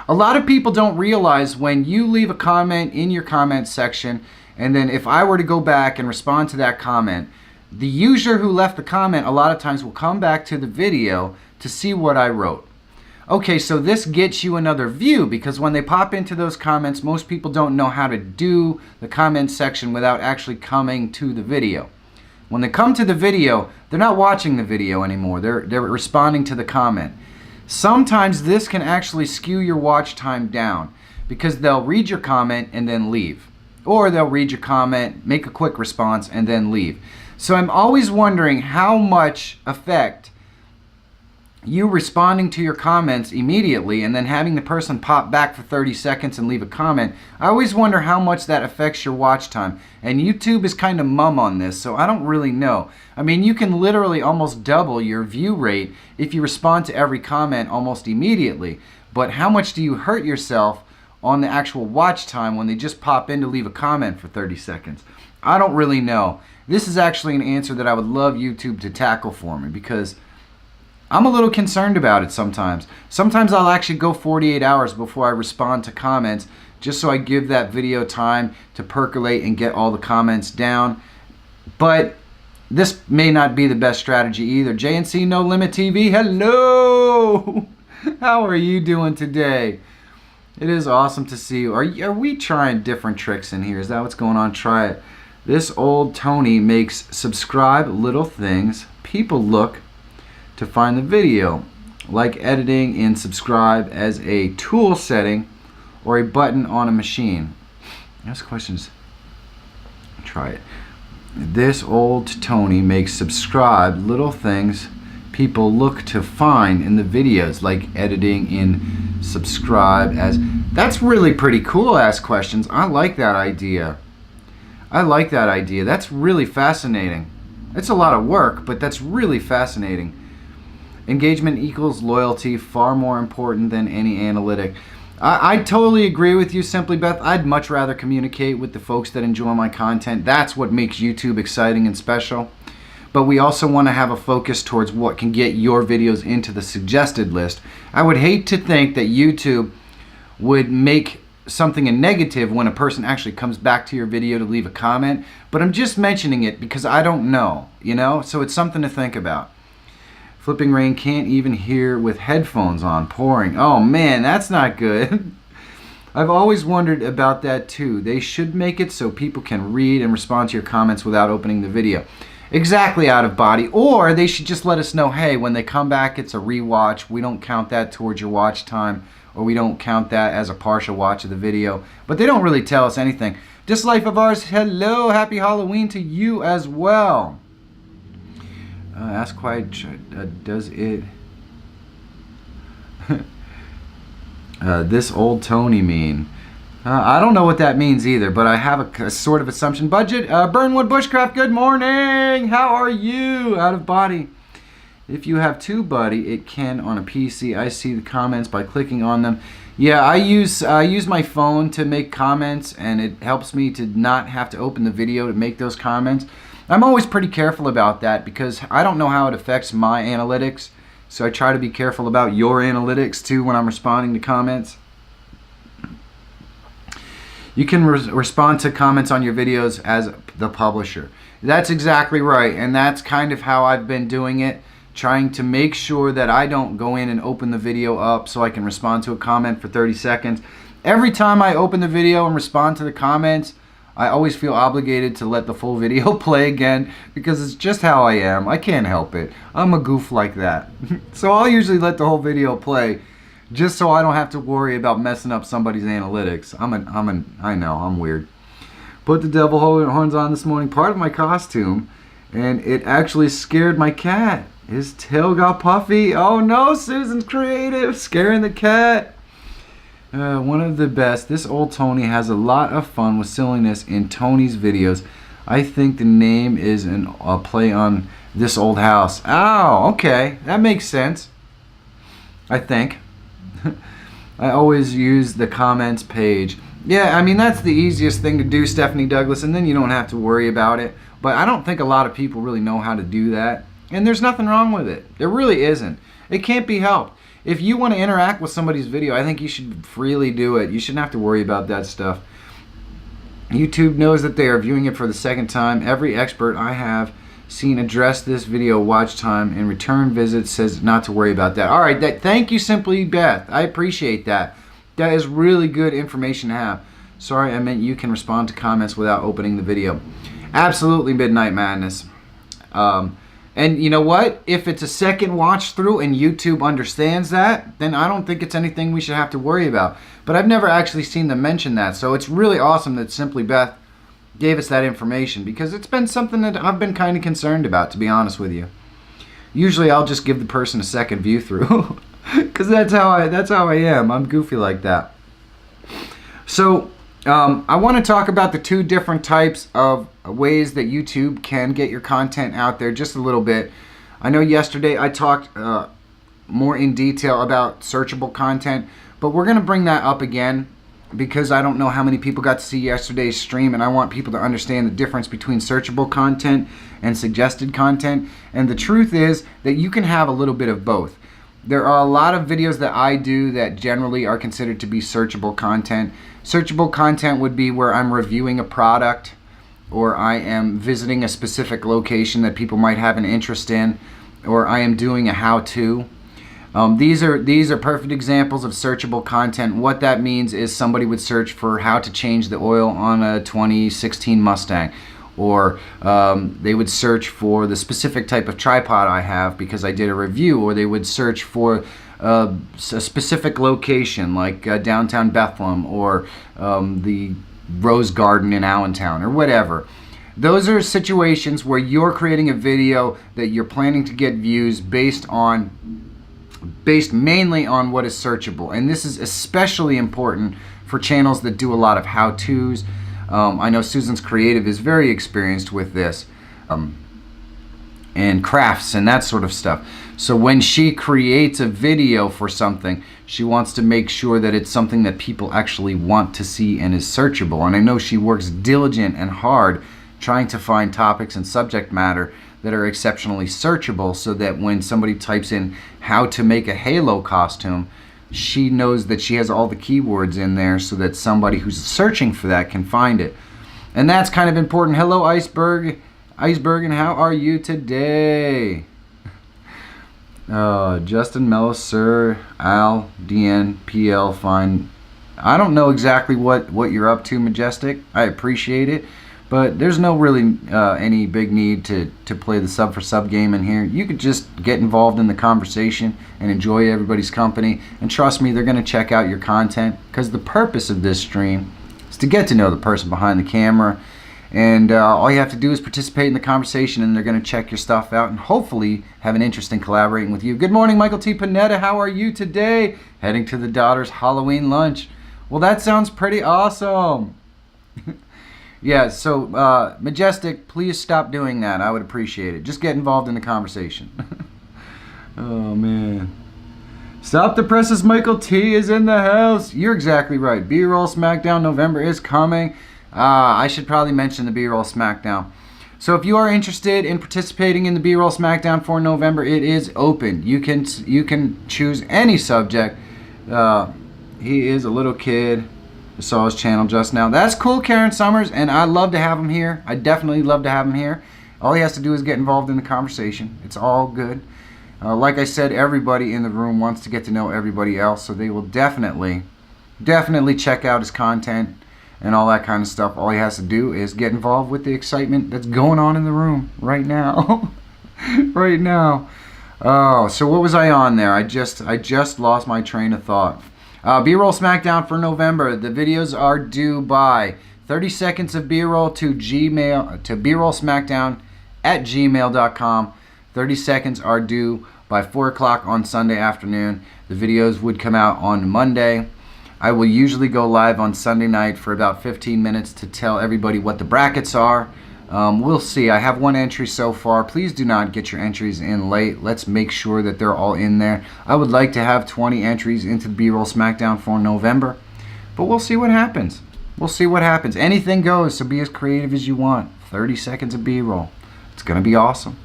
A lot of people don't realize when you leave a comment in your comment section, and then if I were to go back and respond to that comment, the user who left the comment a lot of times will come back to the video to see what I wrote. Okay, so this gets you another view, because when they pop into those comments, most people don't know how to do the comment section without actually coming to the video. When they come to the video, they're not watching the video anymore. They're responding to the comment. Sometimes this can actually skew your watch time down, because they'll read your comment and then leave. Or they'll read your comment, make a quick response, and then leave. So I'm always wondering how much effect you responding to your comments immediately and then having the person pop back for 30 seconds and leave a comment, I always wonder how much that affects your watch time. And YouTube is kind of mum on this, so I don't really know. I mean, you can literally almost double your view rate if you respond to every comment almost immediately. But how much do you hurt yourself on the actual watch time when they just pop in to leave a comment for 30 seconds? I don't really know. This is actually an answer that I would love YouTube to tackle for me, because I'm a little concerned about it sometimes. Sometimes I'll actually go 48 hours before I respond to comments, just so I give that video time to percolate and get all the comments down. But this may not be the best strategy either. JNC No Limit TV, hello! How are you doing today? It is awesome to see you. Are we trying different tricks in here? Is that what's going on? Try it. This old Tony makes subscribe little things people look to find the video, like editing in subscribe as a tool setting or a button on a machine. Ask questions. Try it. This old Tony makes subscribe little things people look to find in the videos, like editing in subscribe as. That's really pretty cool. Ask questions. I like that idea. I like that idea. That's really fascinating. It's a lot of work, but that's really fascinating. Engagement equals loyalty, far more important than any analytic. I totally agree with you, Simply Beth. I'd much rather communicate with the folks that enjoy my content. That's what makes YouTube exciting and special. But we also want to have a focus towards what can get your videos into the suggested list. I would hate to think that YouTube would make something a negative when a person actually comes back to your video to leave a comment. But I'm just mentioning it because I don't know, you know? So it's something to think about. Flipping rain, can't even hear with headphones on, pouring. Oh man, that's not good. I've always wondered about that too. They should make it so people can read and respond to your comments without opening the video. Exactly, Out of Body. Or they should just let us know, hey, when they come back, it's a rewatch. We don't count that towards your watch time, or we don't count that as a partial watch of the video. But they don't really tell us anything. This Life of Ours, hello, happy Halloween to you as well. Ask Quiet, does it... this old Tony mean? I don't know what that means either, but I have a sort of assumption. Budget, Burnwood Bushcraft, good morning! How are you? Out of Body. If you have TubeBuddy, it can on a PC. I see the comments by clicking on them. Yeah, I use my phone to make comments, and it helps me to not have to open the video to make those comments. I'm always pretty careful about that because I don't know how it affects my analytics. So I try to be careful about your analytics too when I'm responding to comments. You can respond to comments on your videos as the publisher. That's exactly right, and that's kind of how I've been doing it, trying to make sure that I don't go in and open the video up so I can respond to a comment for 30 seconds. Every time I open the video and respond to the comments, I always feel obligated to let the full video play again because it's just how I am. I can't help it. I'm a goof like that. So I'll usually let the whole video play just so I don't have to worry about messing up somebody's analytics. I know, I'm weird. Put the devil horns on this morning, part of my costume, and it actually scared my cat. His tail got puffy. Oh no, Susan's creative, scaring the cat. One of the best. This old Tony has a lot of fun with silliness in Tony's videos. I think the name is a play on this old house. Oh, okay. That makes sense. I think. I always use the comments page. Yeah, I mean, that's the easiest thing to do, Stephanie Douglas, and then you don't have to worry about it. But I don't think a lot of people really know how to do that. And there's nothing wrong with it. There really isn't. It can't be helped. If you want to interact with somebody's video, I think you should freely do it. You shouldn't have to worry about that stuff. YouTube knows that they are viewing it for the second time. Every expert I have seen address this video watch time and return visits says not to worry about that. All right, thank you, Simply Beth. I appreciate that. That is really good information to have. Sorry, I meant you can respond to comments without opening the video. Absolutely, Midnight Madness. And you know what? If it's a second watch through and YouTube understands that, then I don't think it's anything we should have to worry about. But I've never actually seen them mention that. So it's really awesome that Simply Beth gave us that information, because it's been something that I've been kind of concerned about, to be honest with you. Usually I'll just give the person a second view through because that's how I am. I'm goofy like that. So I want to talk about the two different types of ways that YouTube can get your content out there just a little bit. I know yesterday I talked more in detail about searchable content, but we're going to bring that up again because I don't know how many people got to see yesterday's stream, and I want people to understand the difference between searchable content and suggested content. And the truth is that you can have a little bit of both. There are a lot of videos that I do that generally are considered to be searchable content. Searchable content would be where I'm reviewing a product, or I am visiting a specific location that people might have an interest in, or I am doing a how-to. These are perfect examples of searchable content. What that means is somebody would search for how to change the oil on a 2016 Mustang, or they would search for the specific type of tripod I have because I did a review, or they would search for a specific location like downtown Bethlehem, or the Rose Garden in Allentown, or whatever. Those are situations where you're creating a video that you're planning to get views based mainly on what is searchable. And this is especially important for channels that do a lot of how-tos. I know Susan's Creative is very experienced with this, and crafts and that sort of stuff. So when she creates a video for something, she wants to make sure that it's something that people actually want to see and is searchable. And I know she works diligent and hard trying to find topics and subject matter that are exceptionally searchable, so that when somebody types in how to make a Halo costume, she knows that she has all the keywords in there so that somebody who's searching for that can find it. And that's kind of important. Hello, Iceberg, and how are you today? Justin Mello, Sir, Al, DN, PL, fine. I don't know exactly what you're up to, Majestic. I appreciate it. But there's no really any big need to play the sub for sub game in here. You could just get involved in the conversation and enjoy everybody's company. And trust me, they're going to check out your content, because the purpose of this stream is to get to know the person behind the camera. And all you have to do is participate in the conversation, and they're going to check your stuff out and hopefully have an interest in collaborating with you. Good morning, Michael T. Panetta. How are you today? Heading to the daughter's Halloween lunch. Well, that sounds pretty awesome. Yeah, so Majestic, please stop doing that. I would appreciate it. Just get involved in the conversation. Oh, man. Stop the presses, Michael T is in the house. You're exactly right. B-Roll SmackDown November is coming. I should probably mention the B-Roll SmackDown. So if you are interested in participating in the B-Roll SmackDown for November, it is open. You can choose any subject. He is a little kid. I saw his channel just now. That's cool, Karen Summers, and I'd love to have him here. I definitely love to have him here. All he has to do is get involved in the conversation. It's all good. Like I said, everybody in the room wants to get to know everybody else, so they will definitely check out his content and all that kind of stuff. All he has to do is get involved with the excitement that's going on in the room right now. Right now. Oh, so what was I on there? I just lost my train of thought. B-Roll SmackDown for November. The videos are due by 30 seconds of B-Roll to B-Roll SmackDown at gmail.com. 30 seconds are due by 4 o'clock on Sunday afternoon. The videos would come out on Monday. I will usually go live on Sunday night for about 15 minutes to tell everybody what the brackets are. We'll see. I have 1 entry so far. Please do not get your entries in late. Let's make sure that they're all in there. I would like to have 20 entries into the B-Roll SmackDown for November, but we'll see what happens. We'll see what happens. Anything goes, so be as creative as you want. 30 seconds of B-Roll. It's going to be awesome.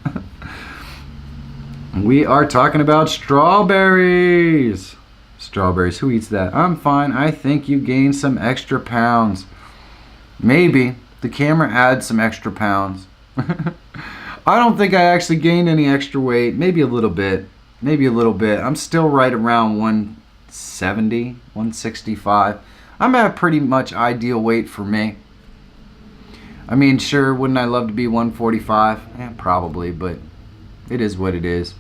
We are talking about strawberries. Strawberries. Who eats that? I'm fine. I think you gained some extra pounds. Maybe. The camera adds some extra pounds. I don't think I actually gained any extra weight. Maybe a little bit. Maybe a little bit. I'm still right around 170, 165. I'm at a pretty much ideal weight for me. I mean, sure, wouldn't I love to be 145? Probably, but it is what it is.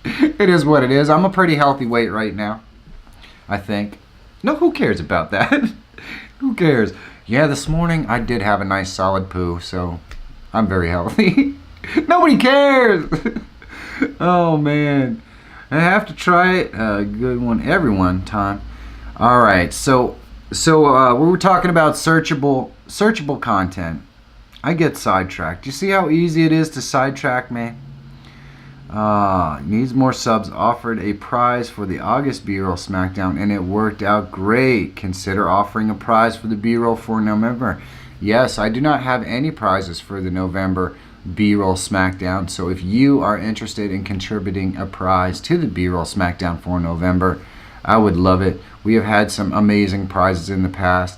It is what it is. I'm a pretty healthy weight right now, I think. No, who cares about that? Who cares? Yeah, this morning I did have a nice solid poo, so I'm very healthy. Nobody cares. Oh, man. I have to try it. Good one. Everyone time. All right, so we were talking about searchable content. I get sidetracked. You see how easy it is to sidetrack me? Needs more subs. Offered a prize for the August B-Roll SmackDown and it worked out great. Consider offering a prize for the B-Roll for November. Yes, I do not have any prizes for the November B-Roll SmackDown, so if you are interested in contributing a prize to the B-Roll SmackDown for November, I would love it. We have had some amazing prizes in the past,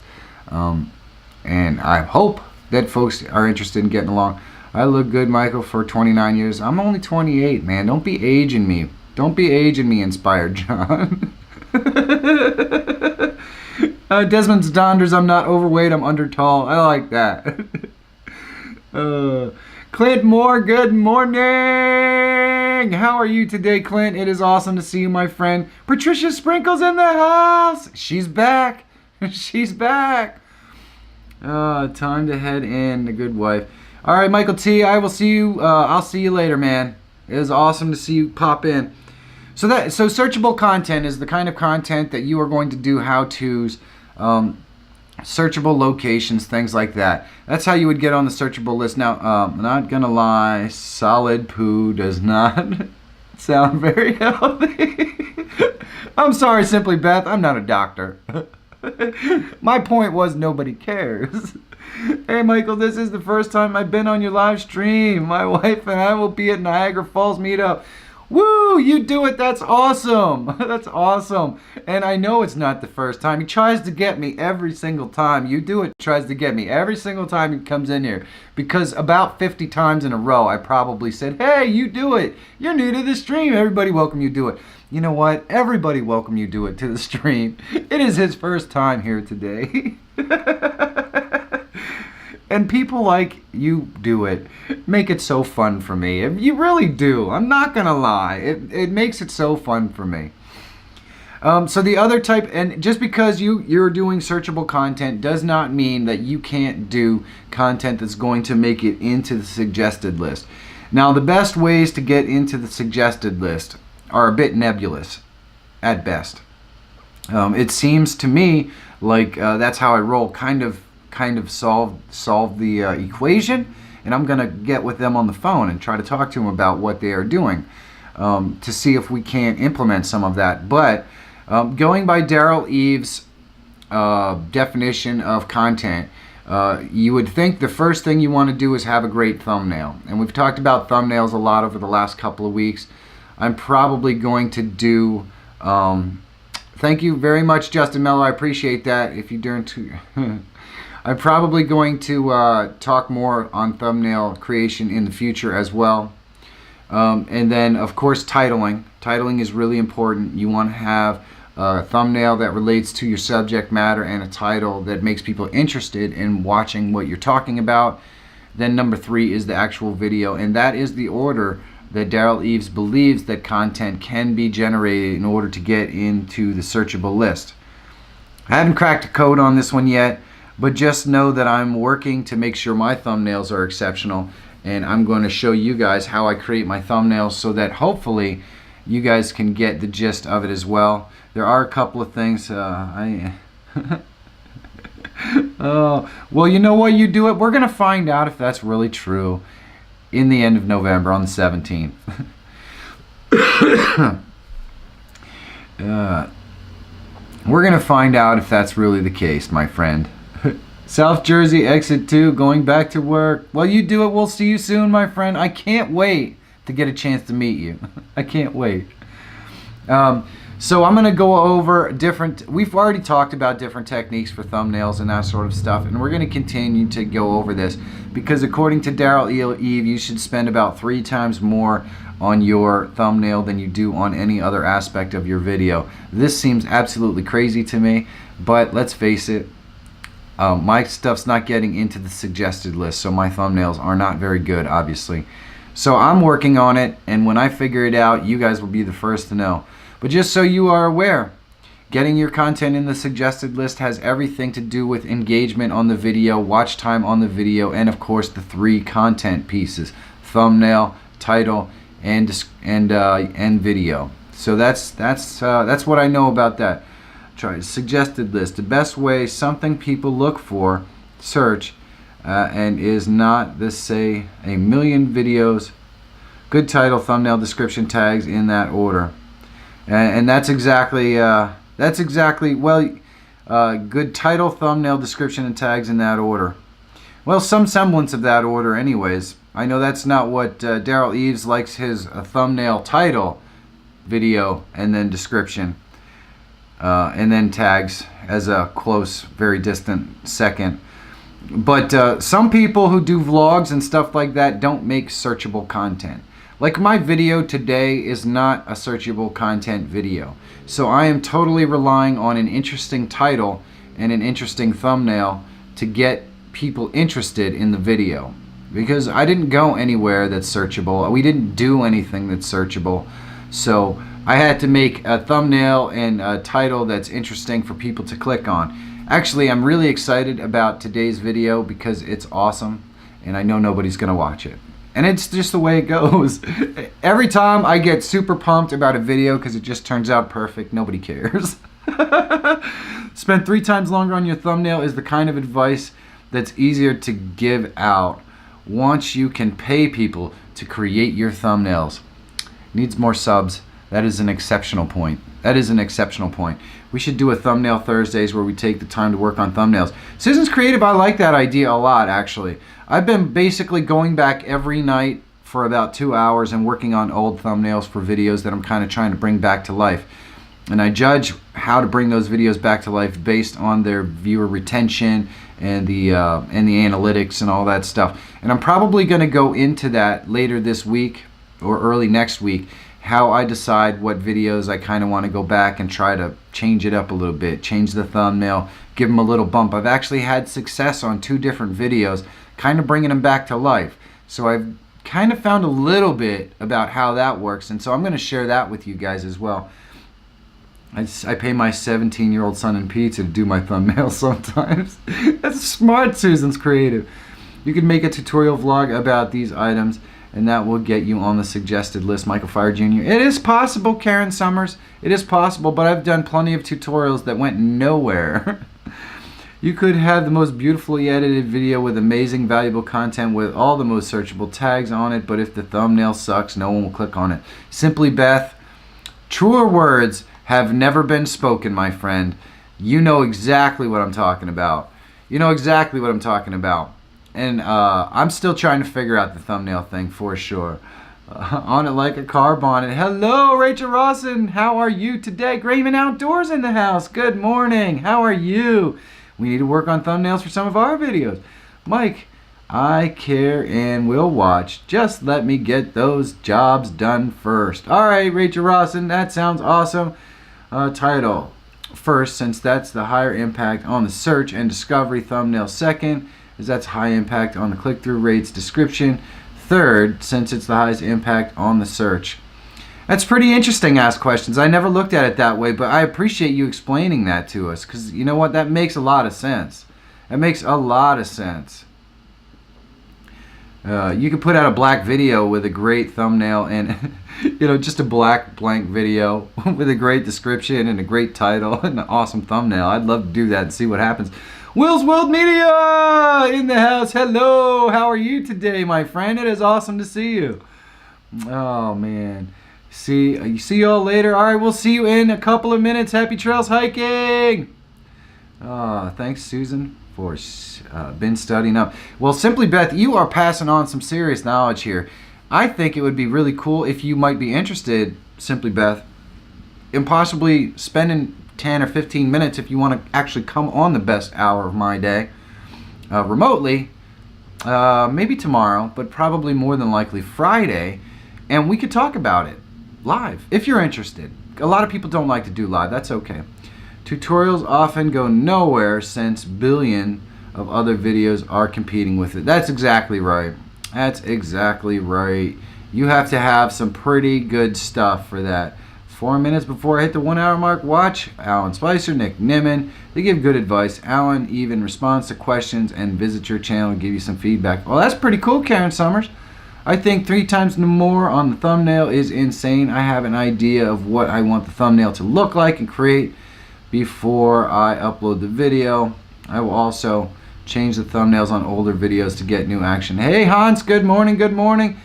and I hope that folks are interested in getting along. I look good, Michael, for 29 years. I'm only 28, man. Don't be aging me. Don't be aging me, Inspired John. Desmond's Donders, I'm not overweight, I'm under tall. I like that. Clint Moore, good morning. How are you today, Clint? It is awesome to see you, my friend. Patricia Sprinkles in the house. She's back. She's back. Time to head in, the good wife. All right, Michael T, I will see you. I'll see you later, man. It is awesome to see you pop in. So searchable content is the kind of content that you are going to do how-tos, searchable locations, things like that. That's how you would get on the searchable list. Now, I'm not gonna lie, solid poo does not sound very healthy. I'm sorry, Simply Beth. I'm not a doctor. My point was nobody cares. Hey Michael, this is the first time I've been on your live stream. My wife and I will be at Niagara Falls meetup. Woo, you do it. That's awesome. That's awesome. And I know it's not the first time. He tries to get me every single time. You do it. Tries to get me every single time he comes in here. Because about 50 times in a row, I probably said, hey, you do it. You're new to the stream. Everybody welcome you do it. You know what? Everybody welcome you do it to the stream. It is his first time here today. And people like you do it. Make it so fun for me. You really do. I'm not going to lie. It makes it so fun for me. So the other type, and just because you're doing searchable content does not mean that you can't do content that's going to make it into the suggested list. Now, the best ways to get into the suggested list are a bit nebulous at best. It seems to me like that's how I roll. Kind of solve the equation, and I'm gonna get with them on the phone and try to talk to them about what they are doing to see if we can implement some of that. But going by Daryl Eves' definition of content, you would think the first thing you want to do is have a great thumbnail, and we've talked about thumbnails a lot over the last couple of weeks. I'm probably going to do thank you very much, Justin Mello. I appreciate that. If you dare to I'm probably going to talk more on thumbnail creation in the future as well. And then, of course, titling. Titling is really important. You want to have a thumbnail that relates to your subject matter and a title that makes people interested in watching what you're talking about. Then number 3 is the actual video, and that is the order that Daryl Eves believes that content can be generated in order to get into the searchable list. I haven't cracked a code on this one yet, but just know that I'm working to make sure my thumbnails are exceptional, and I'm going to show you guys how I create my thumbnails so that hopefully you guys can get the gist of it as well. There are a couple of things oh, well, you know what, you do it. We're going to find out if that's really true in the end of November on the 17th. We're going to find out if that's really the case, my friend. South Jersey, exit 2, going back to work. Well, you do it. We'll see you soon, my friend. I can't wait to get a chance to meet you. I can't wait. So I'm going to go over we've already talked about different techniques for thumbnails and that sort of stuff, and we're going to continue to go over this because according to Daryl Eve, you should spend about 3 times more on your thumbnail than you do on any other aspect of your video. This seems absolutely crazy to me, but let's face it, my stuff's not getting into the suggested list, so my thumbnails are not very good, obviously. So I'm working on it, and when I figure it out, you guys will be the first to know. But just so you are aware, getting your content in the suggested list has everything to do with engagement on the video, watch time on the video, and of course the 3 content pieces: thumbnail, title, and video. So that's what I know about that. Try suggested list. The best way, something people look for, search, and is not this say a million videos. Good title, thumbnail, description, tags in that order. And that's exactly well, good title, thumbnail, description, and tags in that order. Well, some semblance of that order anyways. I know that's not what Daryl Eves likes his thumbnail, title, video, and then description, and then tags as a close, very distant second. But some people who do vlogs and stuff like that don't make searchable content. Like my video today is not a searchable content video. So I am totally relying on an interesting title and an interesting thumbnail to get people interested in the video. Because I didn't go anywhere that's searchable. We didn't do anything that's searchable. So I had to make a thumbnail and a title that's interesting for people to click on. Actually, I'm really excited about today's video because it's awesome and I know nobody's gonna watch it. And it's just the way it goes. Every time I get super pumped about a video because it just turns out perfect, nobody cares. Spend 3 times longer on your thumbnail is the kind of advice that's easier to give out once you can pay people to create your thumbnails. Needs more subs. That is an exceptional point. That is an exceptional point. We should do a thumbnail Thursdays where we take the time to work on thumbnails. Susan's Creative, I like that idea a lot, actually. I've been basically going back every night for about 2 hours and working on old thumbnails for videos that I'm kind of trying to bring back to life. And I judge how to bring those videos back to life based on their viewer retention and the analytics and all that stuff. And I'm probably going to go into that later this week or early next week, how I decide what videos I kind of want to go back and try to change it up a little bit, change the thumbnail, give them a little bump. I've actually had success on 2 different videos, kind of bringing them back to life. So I've kind of found a little bit about how that works, and so I'm going to share that with you guys as well. I pay my 17-year-old son in pizza to do my thumbnails sometimes. That's smart, Susan's Creative. You can make a tutorial vlog about these items, and that will get you on the suggested list, Michael Feyrer Jr. It is possible, Karen Summers. It is possible, but I've done plenty of tutorials that went nowhere. You could have the most beautifully edited video with amazing, valuable content with all the most searchable tags on it, but if the thumbnail sucks, no one will click on it. Simply Beth, truer words have never been spoken, my friend. You know exactly what I'm talking about. You know exactly what I'm talking about. And I'm still trying to figure out the thumbnail thing for sure. On it like a car bonnet. Hello, Rachel Rawson. How are you today? Grayman Outdoors in the house. Good morning. How are you? We need to work on thumbnails for some of our videos. Mike, I care and will watch. Just let me get those jobs done first. All right, Rachel Rawson. That sounds awesome. Title first, since that's the higher impact on the search and discovery. Thumbnail second, as that's high impact on the click-through rates. Description third, since it's the highest impact on the search. That's pretty interesting, Ask Questions. I never looked at it that way, but I appreciate you explaining that to us, because you know what, that makes a lot of sense. That makes a lot of sense. You could put out a black video with a great thumbnail and, just a black blank video with a great description and a great title and an awesome thumbnail. I'd love to do that and see what happens. Will's World Media in the house. Hello, how are you today, my friend? It is awesome to see you. Oh, man. See you all later. All right, we'll see you in a couple of minutes. Happy trails hiking. Thanks, Susan, for been studying up. Well, Simply Beth, you are passing on some serious knowledge here. I think it would be really cool if you might be interested, Simply Beth, in possibly spending 10 or 15 minutes if you want to actually come on the best hour of my day remotely, maybe tomorrow, but probably more than likely Friday, and we could talk about it live if you're interested. A lot of people don't like to do live. That's okay. Tutorials often go nowhere since billion of other videos are competing with it. That's exactly right. That's exactly right. You have to have some pretty good stuff for that. 4 minutes before I hit the 1 hour mark, watch Alan Spicer, Nick Nimmin. They give good advice. Alan even responds to questions and visits your channel and give you some feedback. Well, that's pretty cool, Karen Summers. I think 3 times more on the thumbnail is insane. I have an idea of what I want the thumbnail to look like and create before I upload the video. I will also change the thumbnails on older videos to get new action. Hey Hans, good morning, good morning.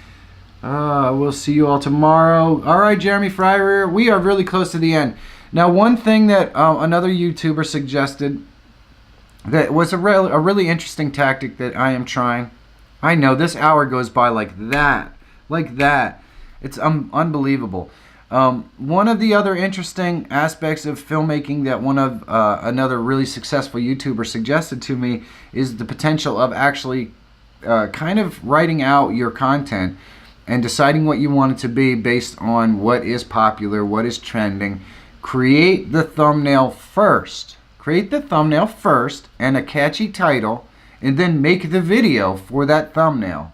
We'll see you all tomorrow. All right, Jeremy Feyrer, we are really close to the end. Now, one thing that another YouTuber suggested that was a really interesting tactic that I am trying. I know this hour goes by like that. It's unbelievable. One of the other interesting aspects of filmmaking that another really successful YouTuber suggested to me is the potential of actually kind of writing out your content and deciding what you want it to be based on what is popular, what is trending. Create the thumbnail first. Create the thumbnail first and a catchy title, and then make the video for that thumbnail.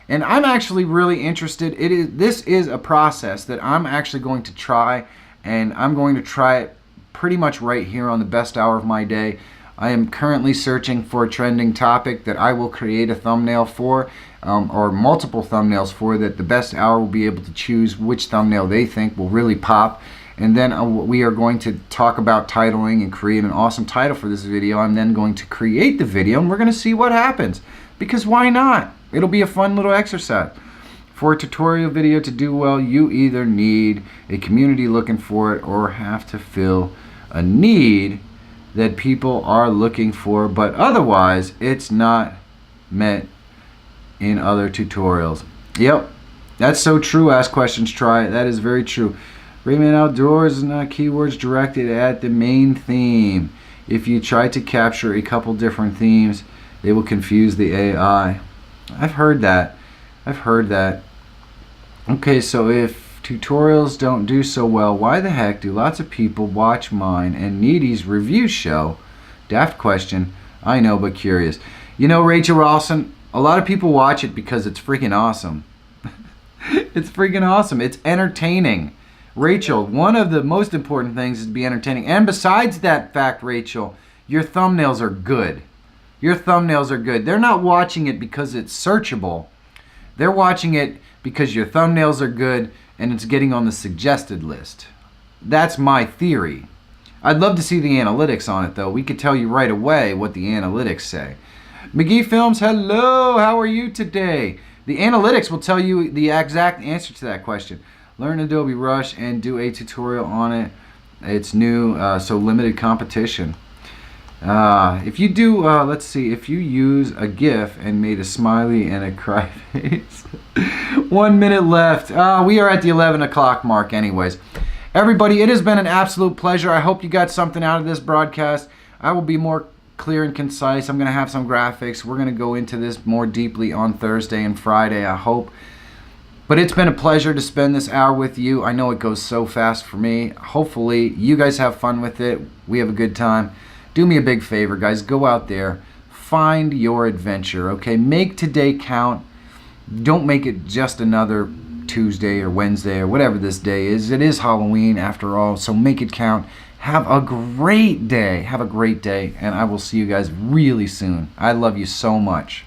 And I'm actually really interested. This is a process that I'm actually going to try, and I'm going to try it pretty much right here on the best hour of my day. I am currently searching for a trending topic that I will create a thumbnail for, or multiple thumbnails for, that the best hour will be able to choose which thumbnail they think will really pop. And then we are going to talk about titling and create an awesome title for this video. I'm then going to create the video, and we're going to see what happens. Because why not? It'll be a fun little exercise. For a tutorial video to do well, you either need a community looking for it or have to fill a need that people are looking for, but otherwise it's not met in other tutorials. Yep, that's so true. Ask questions, try it. That is very true. Rayman Outdoors is not keywords directed at the main theme. If you try to capture a couple different themes, they will confuse the AI. I've heard that. Okay, so if tutorials don't do so well, why the heck do lots of people watch mine and Needy's review show? Daft question. I know, but curious. You know, Rachel Rawson, a lot of people watch it because it's freaking awesome. It's freaking awesome. It's entertaining. Rachel, one of the most important things is to be entertaining. And besides that fact, Rachel, your thumbnails are good. Your thumbnails are good. They're not watching it because it's searchable. They're watching it because your thumbnails are good and it's getting on the suggested list. That's my theory. I'd love to see the analytics on it, though. We could tell you right away what the analytics say. McGee Films, hello. How are you today? The analytics will tell you the exact answer to that question. Learn Adobe Rush and do a tutorial on it. It's new, so limited competition. If you do, let's see, if you use a GIF and made a smiley and a cry face. 1 minute left. We are at the 11 o'clock mark anyways. Everybody, it has been an absolute pleasure. I hope you got something out of this broadcast. I will be more clear and concise. I'm going to have some graphics. We're going to go into this more deeply on Thursday and Friday, I hope. But it's been a pleasure to spend this hour with you. I know it goes so fast for me. Hopefully, you guys have fun with it. We have a good time. Do me a big favor, guys. Go out there. Find your adventure, okay? Make today count. Don't make it just another Tuesday or Wednesday or whatever this day is. It is Halloween after all, so make it count. Have a great day. Have a great day, and I will see you guys really soon. I love you so much.